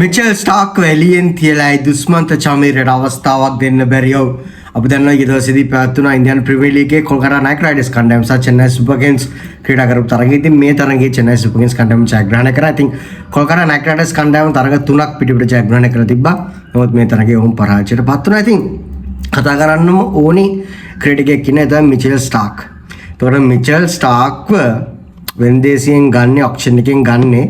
Mitchell Stark එලියෙන් තියලායි දුස්මන්ත චමීරට අවස්ථාවක් දෙන්න බැරියව අප දන්නවා ඊට දවසේදී පැවැත්වුණා ඉන්දියානු ප්‍රීමියර් ලීගයේ කොල්කතා නයිට් රයිඩර්ස් කණ්ඩායම සහ චෙන්නයි සුපර් කිංග්ස් ක්‍රීඩා කරපු තරගයේ ඉතින් මේ තරගයේ චෙන්නයි සුපර් කිංග්ස් කණ්ඩායම ජයග්‍රහණය කරා. ඉතින් කොල්කතා නයිට් රයිඩර්ස් කණ්ඩායම තරග 3ක් පිටිපිට ජයග්‍රහණය කරලා තිබ්බා. නමුත් මේ තරගයේ ඔවුන් පරාජයට පත් වුණා. ඉතින් කතා කරන්නම ඕනි ක්‍රීඩකයෙක් ඉන්නේ තමයි මිචෙල් ස්ටාක්. ඒතකොට මිචෙල් ස්ටාක්ව වෙන්දේසියෙන් ගන්න ඔක්ෂන් එකෙන් ගන්නේ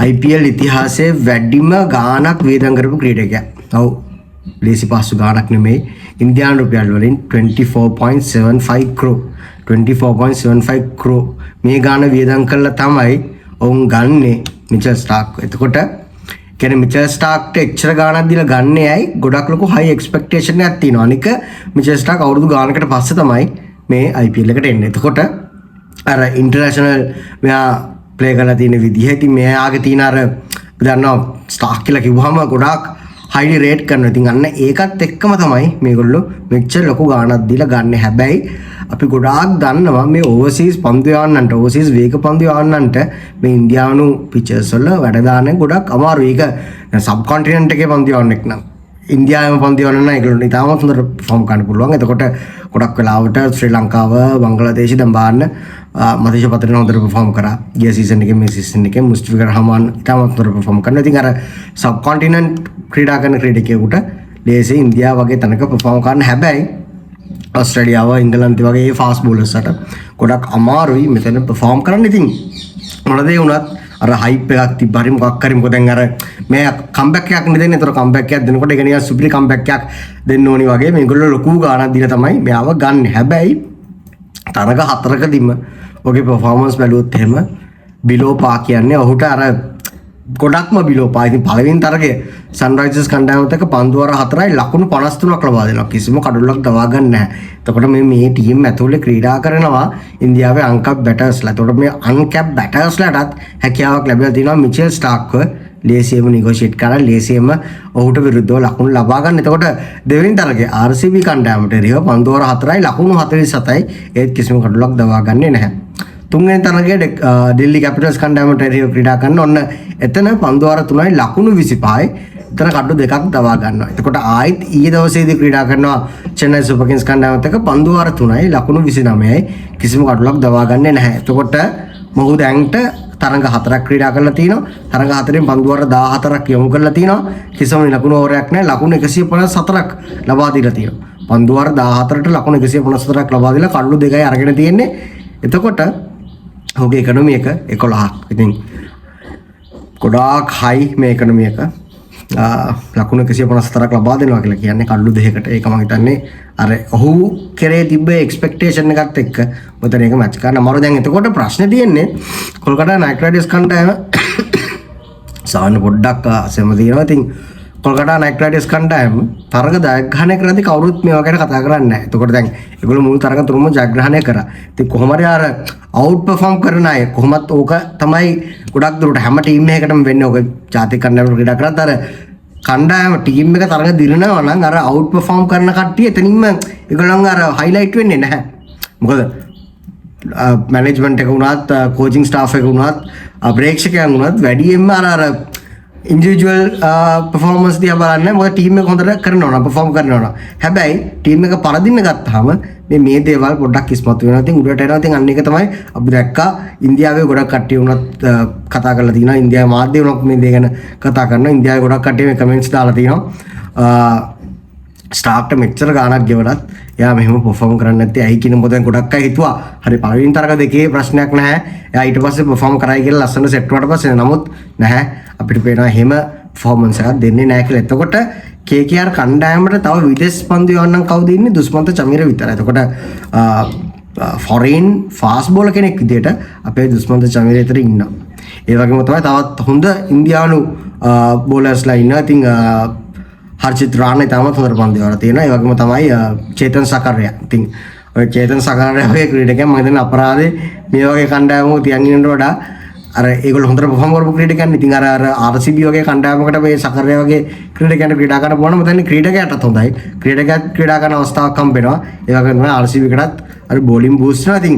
IPL ඉතිහාසයේ වැඩිම ගාණක් වියදම් කරපු ක්‍රීඩකයා. ඔව්. ලේසි පහසු ගාණක් නෙමෙයි. ඉන්දියානු රුපියල් වලින් 24.75 crore 24.75 crore මේ ගාණ වියදම් කළා තමයි ඔවුන් ගන්නේ මිචෙල් ස්ටාක්. එතකොට කියන්නේ මිචෙල් ස්ටාක්ට එච්චර ගාණක් දීලා ගන්නේ ඇයි? ගොඩක් ලොකු හයි එක්ස්පෙක්ටේෂන් එකක් තියෙනවා. අනික මිචෙල් ස්ටාක් අවුරුදු ගාණකට පස්සේ තමයි මේ IPL එකට එන්නේ. එතකොට අර ඉන්ටර්නැෂනල් මෙයා ප්ලේ කරලා තියෙන විදිහ ඉතින් මෙයාගේ තියෙන අර දන්නවා ස්ටාක් කියලා කිව්වහම ගොඩාක් හයිලි රේට් කරනවා. ඉතින් අන්න ඒකත් එක්කම තමයි මේගොල්ලෝ මෙච්චර ලොකු ගාණක් දීලා ගන්න. හැබැයි අපි ගොඩාක් දන්නවා මේ ඕවර්සීස් පන්දු යවන්නන්ට ඕවර්සීස් වේග පන්දු යවන්නන්ට මේ ඉන්දියානු පිචර්ස් වල වැඩ දාන්න ගොඩක් අමාරුයි. ඒක සබ් කොන්ටිනන්ට් එකේ පන්දු යවන්නෙක් නම් ඉන්දියාවේම පන්දු යවන්න නම් ඒගොල්ලෝ ඉතාමත් හොඳට පර්ෆෝම් කරන්න පුළුවන්. එතකොට ගොඩක් වෙලාවට ශ්‍රී ලංකාව බංග්ලාදේශ දැන් බලන්න මතීෂ පත්‍රන හොඳට පර්ෆෝම් කරා. ගිය සීසන් එකේ මේ සීසන් එකේ මුස්තෆිකර් රහමාන් ඉතාමත් හොඳට පර්ෆෝම් කරනවා. ඉතින් අර සබ් කොන්ටිනන්ට් ක්‍රීඩා කරන ක්‍රීඩකයෙකුට ලේසි ඉන්දියාව වගේ තැනක පර්ෆෝම් කරන්න. හැබැයි ඔස්ට්‍රේලියාව ඉංගලන්තය වගේ ෆාස්ට් බෝලර්ස්ට ගොඩක් අමාරුයි මෙතන පර්ෆෝම් කරන්න. ඉතින් මොන දේ වුණත් අර හයිප් එකක් තිබ්බ හරි මොකක් හරි මොකද දැන් අර මේ කම්බැක් එකක් නෙ දෙන්නේ. ඒතර කම්බැක් එකක් දෙනකොට ඒක නිකන් සුපිරි කම්බැක් එකක් දෙන්න ඕනි වගේ මේගොල්ලෝ ලොකු ගාණක් දීලා තමයි මෙයාව ගන්න. හැබැයි තරග 4කදීම ඔගේ පර්ෆෝමන්ස් බැලුවොත් එහෙම බිලෝ පා කියන්නේ ඔහුට අර ගොඩක්ම බිලෝ පා. ඉතින් පළවෙනි තරගයේ සන්රයිසර්ස් කණ්ඩායමත් එක්ක පන්දු වර 4යි ලකුණු 53ක් ලබා දෙනවා. කිසිම කඩුල්ලක් දවා ගන්න නැහැ. එතකොට මේ ටීම් ඇතුලේ ක්‍රීඩා කරනවා ඉන්දියාවේ අන්කැප් බැටර්ස්ලා. එතකොට මේ අන්කැප් බැටර්ස්ලාටත් හැකියාවක් ලැබිලා තියෙනවා මිචෙල් ස්ටාක්ව ලේසියෙම නිගොෂিয়েට් කරලා ලේසියෙම ඔහුට විරුද්ධව ලකුණු ලබා ගන්න. එතකොට දෙවෙනි තරගයේ RCB කණ්ඩායමට එරෙහිව පන්දු වර 4යි ලකුණු 47යි ඒත් කිසිම කඩුල්ලක් දවා ගන්නේ නැහැ. තුන්වෙනි තරගයේ ඩෙල්ලි කැපිටල්ස් කණ්ඩායමට එරෙහිව ක්‍රීඩා කරන ඔන්න එතන පන්දු වර 3යි ලකුණු 25යි එතන කඩු දෙකක් දවා ගන්නවා. එතකොට ආයෙත් ඊයේ දවසේදී ක්‍රීඩා කරනවා චෙන්නයි සුපර් කිංග්ස් කණ්ඩායමත් එක්ක පන්දු වර 3යි ලකුණු 29යි කිසිම කඩුලක් දවා ගන්නේ නැහැ. එතකොට මොහු දැන්ට තරඟ 4ක් ක්‍රීඩා කරලා තිනවා. තරඟ 4න් පන්දු වර 14ක් යොමු කරලා තිනවා. කිසිම ලකුණු ඕවරයක් නැහැ. ලකුණු 154ක් ලබා දීලා තියෙනවා. පන්දු වර 14ට ලකුණු 154ක් ලබා දීලා කඩලු දෙකයි අරගෙන තියෙන්නේ. එතකොට ඔහුගේ ඉකොනොමි එක 11ක්. ඉතින් ගොඩාක් හයි මේ ඉකොනොමි එක. ලකුණු 154ක් ලබා දෙනවා කියලා කියන්නේ කඩලු දෙකකට. ඒක මම හිතන්නේ අර ඔහු කෙරේ තිබ්බ එක්ස්පෙක්ටේෂන් එකත් එක්ක මෙතන ඒක මැච් කරන්න අමාරු. දැන් එතකොට ප්‍රශ්නේ තියෙන්නේ කොල්කතා නයිට් රයිඩර්ස් කණ්ඩායම සාමාන්‍ය පොඩ්ඩක් සෙම තියෙනවා. ඉතින් කොල්කතා නයිට් රයිඩර්ස් කණ්ඩායම තරග ජයග්‍රහණය කරද්දී කවුරුත් මේවා ගැන කතා කරන්නේ නැහැ. එතකොට දැන් ඒගොල්ලෝ මුළු තරග තුනම ජයග්‍රහණය කරා. ඉතින් කොහොම හරි අර අවුට් පර්ෆෝම් කරන අය කොහොමත් ඕක තමයි ගොඩක් දුරට හැම ටීම් එකකටම වෙන්නේ. ඕක ජාතික කණ්ඩායම ක්‍රීඩා කරත් අර කණ්ඩායම ටීම් එක තරග දිනනවා නම් අර අවුට් පර්ෆෝම් කරන කට්ටිය එතනින්ම ඒගොල්ලන් අර හයිලයිට් වෙන්නේ නැහැ. මොකද මැනේජ්මන්ට් එක වුණත් කෝචින් ස්ටාෆ් එක වුණත් ප්‍රේක්ෂකයන් වුණත් වැඩියෙන්ම අර ඉන්ඩිවිජුවල් පර්ෆෝමන්ස් දිහා බලන්නේ. මොකද ටීම් එක හොඳට කරනවා නම් පර්ෆෝම් කරනවා නම්. හැබැයි ටීම් එක පරදින්න ගත්තාම මේ දේවල් පොඩ්ඩක් ඉස්මතු වෙනවා. ඉතින් උඩට එනවා. ඉතින් අන්න එක තමයි අපි දැක්කා ඉන්දියාවේ ගොඩක් කට්ටිය වුණත් කතා කරලා තියෙනවා. ඉන්දියාවේ මාධ්‍ය වුණත් මේ දේ ගැන කතා කරනවා. ඉන්දියාවේ ගොඩක් කට්ටිය මේ කමෙන්ට්ස් දාලා තියෙනවා. ස්ටාක්ට මෙච්චර ගාණක් ගෙවලත් එයා මෙහෙම පර්ෆෝම් කරන්නේ නැත්තේ ඇයි කියන මොකද ගොඩක් අය හිතුවා. හරි පළවෙනි තරග දෙකේ ප්‍රශ්නයක් නැහැ. එයා ඊට පස්සේ පර්ෆෝම් කරයි කියලා ලස්සන සෙට් වුණාට පස්සේ නමුත් නැහැ. අපිට පේනවා එහෙම පර්ෆෝමන්ස් එකක් දෙන්නේ නැහැ කියලා. එතකොට KKR කණ්ඩායමට තව විදේශ පන්දු යවන්නම් කවුද ඉන්නේ? දුස්මන්ත චමීර විතරයි. එතකොට ෆොරේන් ෆාස්ට් බෝලර් කෙනෙක් විදියට අපේ දුස්මන්ත චමීර විතර ඉන්නවා. ඒ වගේම තමයි තවත් හොඳ ඉන්දියානු බෝලර්ස්ලා ඉන්නවා. ඉතින් හර්ෂිත් රාණා තාමත් හොඳට පන්දු යවලා තියෙනවා. ඒ වගේම තමයි චේතන් සකරයා. ඉතින් ඔය චේතන් සකරයා වගේ ක්‍රීඩකයන් මම හිතන්නේ අපරාධේ මේ වගේ කණ්ඩායමක තියන් ඉන්නට වඩා අර ඒගොල්ලෝ හොඳට පර්ෆෝම් කරපු ක්‍රීඩකයන්. ඉතින් අර RCB වගේ කණ්ඩායමකට මේ සකරයා වගේ ක්‍රීඩකයන්ට ක්‍රීඩා කරන්න පුළුවන්. මම හිතන්නේ ක්‍රීඩකයාටත් හොඳයි. ක්‍රීඩකයාත් ක්‍රීඩා කරන අවස්ථාවක් හම්බ වෙනවා. ඒ වගේම තමයි RCB කටත් අර බෝලින් බූස්ට් වෙනවා. ඉතින්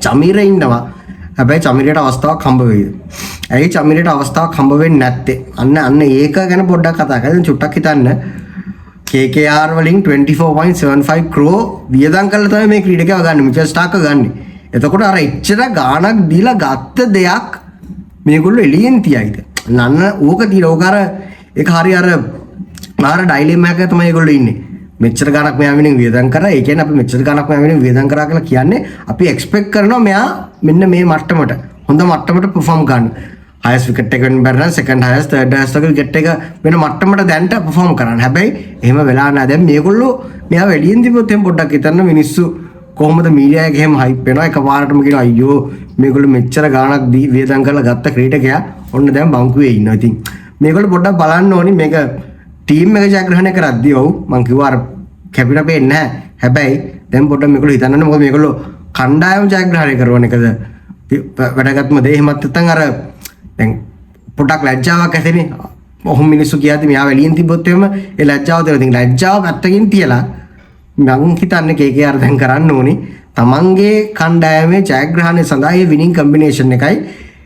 චමීර ඉන්නවා. හැබැයි චමිරයට අවස්ථාවක් හම්බ වෙයිද? ඇයි චමිරයට අවස්ථාවක් හම්බ වෙන්නේ නැත්තේ? අන්න ඒක ගැන පොඩ්ඩක් කතා කරලා චුට්ටක් හිතන්න. KKR වලින් 24.75 crore වියදම් කරලා තමයි මේ ක්‍රීඩකයා ගන්න මිචෙල් ස්ටාර්ක් ගන්නේ. එතකොට අර එච්චර ගාණක් දීලා ගත්ත දෙයක් මේගොල්ලෝ එළියෙන් තියයිද? නන්න ඕක තියලා ඕක අර ඒක හරි අර ඩයිලෙමා එකක තමයි ඒගොල්ලෝ ඉන්නේ. මෙච්චර ගාණක් මෙයා වෙනින් වියදම් කරා. ඒ කියන්නේ අපි මෙච්චර ගාණක් මෙයා වෙනින් වියදම් කරා කියලා කියන්නේ අපි එක්ස්පෙක්ට් කරනවා මෙයා මෙන්න මේ මට්ටමට හොඳ මට්ටමට perform ගන්න. highest wicket එක වෙන්න බැරි නම් second highest third highest වගේ wicket එක වෙන මට්ටමට දැන්ට perform කරන්න. හැබැයි එහෙම වෙලා නැහැ. දැන් මේගොල්ලෝ මෙයාව එළියෙන් තිබ්බොත් එහෙනම් පොඩ්ඩක් හිතන්න මිනිස්සු කොහොමද මීඩියා එකේ එහෙම hype වෙනවා එකපාරටම කියනවා අයියෝ මේගොල්ලෝ මෙච්චර ගාණක් වියදම් කරලා ගත්ත ක්‍රීඩකයා ඔන්න දැන් බංකුවේ ඉන්නවා. ඉතින් මේගොල්ලෝ පොඩ්ඩක් බලන්න ඕනි මේක ටීම් එක ජයග්‍රහණය කරද්දී ඔව් මං කිව්වා අර කැපිලා පේන්නේ නැහැ. හැබැයි දැන් පොඩ්ඩක් මේගොල්ලෝ හිතන්න මොකද මේගොල්ලෝ කණ්ඩායම ජයග්‍රහණය කරන එකද වැඩගත්ම දේ. එහෙමත් නැත්නම් අර දැන් පොඩ්ඩක් ලැජ්ජාවක් ඇතිනේ. ඔහොම මිනිස්සු කියද්දි මෙයා එළියෙන් තිබ්බොත් එහෙම ඒ ලැජ්ජාව දෙනවා. ඉතින් ලැජ්ජාව පැත්තකින් තියලා මම හිතන්නේ KKR දැන් කරන්න ඕනේ තමන්ගේ කණ්ඩායමේ ජයග්‍රහණය සඳහා ඒ විනිං කම්බිනේෂන් එකයි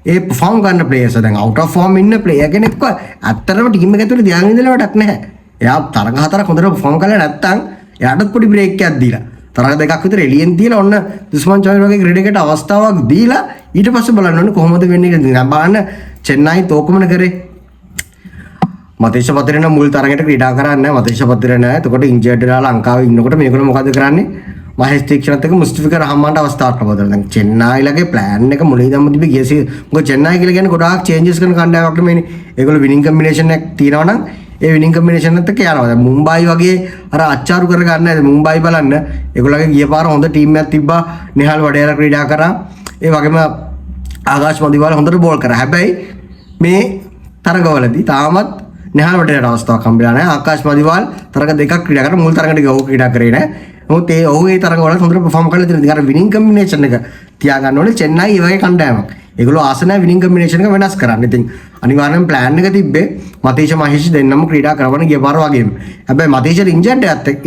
ඒ perform කරන players දැන් out of form ඉන්න player කෙනෙක්ව ඇත්තටම ටීම් එක ඇතුලේ ධ්‍යාන ඉඳලා වැඩක් නැහැ. එයා තරඟ හතරක් හොඳට perform කරලා නැත්තම් එයාටත් පොඩි break එකක් දීලා තරඟ දෙකක් විතර එළියෙන් තියලා ඔන්න දුස්මන් චමිර වගේ ක්‍රීඩකයට අවස්ථාවක් දීලා ඊට පස්සේ බලන්න ඕනේ කොහොමද වෙන්නේ කියලා. බලන්න චෙන්නයි තෝකමන කරේ මතේෂ පතිරණ මුල් තරඟයට ක්‍රීඩා කරන්නේ නැහැ. මතේෂ පතිරණ නැහැ. එතකොට ඉන්ජර්ඩ් වෙලා ලංකාවේ ඉන්නකොට මේගොල්ලෝ මොකද කරන්නේ? මහේෂ් තීක්ෂණත් එක්ක මුස්තෆිකර් රහමාන්ට අවස්ථාවක් ලබා දෙනවා. දැන් චෙන්නයිලගේ plan එක මුලින් ඉඳන්ම තිබි ගියසේ මොකද චෙන්නයි කියලා කියන්නේ ගොඩාක් changes කරන කණ්ඩායමක් නෙමෙයිනේ. ඒගොල්ලෝ winning combination එකක් තියනවා නම් ඒ winning combination එකත් එක්ක යනවා. දැන් මුම්බයි වගේ අර අච්චාරු කර ගන්න නැහැ. මුම්බයි බලන්න ඒගොල්ලෝගේ ගිය පාර හොඳ ටීම් එකක් තිබ්බා. නිහාල් වඩේලා ක්‍රීඩා කරා. ඒ වගේම ආකාශ් මදිවාල හොඳට බෝල් කරා. හැබැයි මේ තරගවලදී තාමත් නිහාල් වඩේලට අවස්ථාවක් හම්බෙලා නැහැ. ආකාශ් මදිවාල තරග දෙකක් ක්‍රීඩා කරා. මුල් තරගට ගිහුව ක්‍රීඩා කරේ නැහැ. මොකද ඒ ඔහු ඒ තරගවල හොඳට perform කරලා තියෙනවා. ඉතින් අර winning combination එක තියාගන්න ඕනේ. චෙන්නයි ඒ වගේ කණ්ඩායමක්. ඒගොල්ලෝ ආස නැහැ winning combination එක වෙනස් කරන්න. ඉතින් අනිවාර්යෙන් plan එක තිබ්බේ මතීෂ මහේෂ් දෙන්නම ක්‍රීඩා කරවන ගිය පාර වගේම. හැබැයි මතීෂට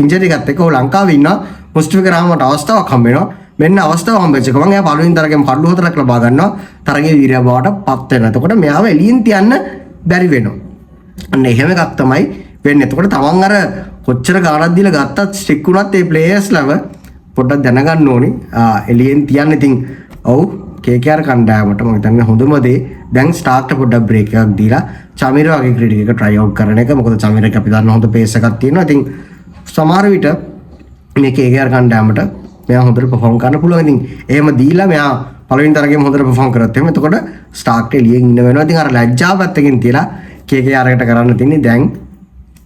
ඉන්ජර්ඩ් එකත් එක්ක ඔහු ලංකාවේ ඉන්නවා. මුස්තෆිකර් රහමාන්ට අවස්ථාවක් හම්බ වෙනවා. මෙන්න අවස්ථාව හම්බෙච්ච ගමන් එයා පළවෙනි තරගෙම කඩළු හතරක් ලබා ගන්නවා. තරගයේ වීරයා බවට පත් වෙනවා. එතකොට මෙයාව එළියෙන් තියන්න බැරි වෙනවා. අන්න එහෙම එකක් තමයි වෙන්නේ. එතකොට තමන් අර කොච්චර ගාණක් දීලා ගත්තත් ස්ටික් වුණත් ඒ ප්ලේයර්ස් ලව පොඩ්ඩක් දැනගන්න ඕනේ. එළියෙන් තියන්න. ඉතින් ඔව් KKR කණ්ඩායමට මම හිතන්නේ හොඳම දේ දැන් ස්ටාර්ක්ට පොඩ්ඩක් බ්‍රේක් එකක් දීලා චමිර වගේ ක්‍රීඩකයෙක් try out කරන එක. මොකද චමිරට අපි දන්න හොඳ pace එකක් තියෙනවා. ඉතින් සමහර විට මේ KKR කණ්ඩායමට මෙයා හොඳට perform කරන්න පුළුවන්. ඉතින් එහෙම දීලා මෙයා පළවෙනි තරගෙම හොඳට perform කරත් එහෙම එතකොට ස්ටාර්ක්ට එළියෙන් ඉන්න වෙනවා. ඉතින් අර ලැජ්ජාව පැත්තකින් තියලා KKR එකට කරන්න තියෙන්නේ දැන්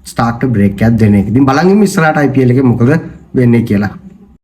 ස්ටාර්ක්ට බ්‍රේක් එකක් දෙන එක. ඉතින් බලන් ඉමු ඉස්සරහට IPL එකේ මොකද වෙන්නේ කියලා.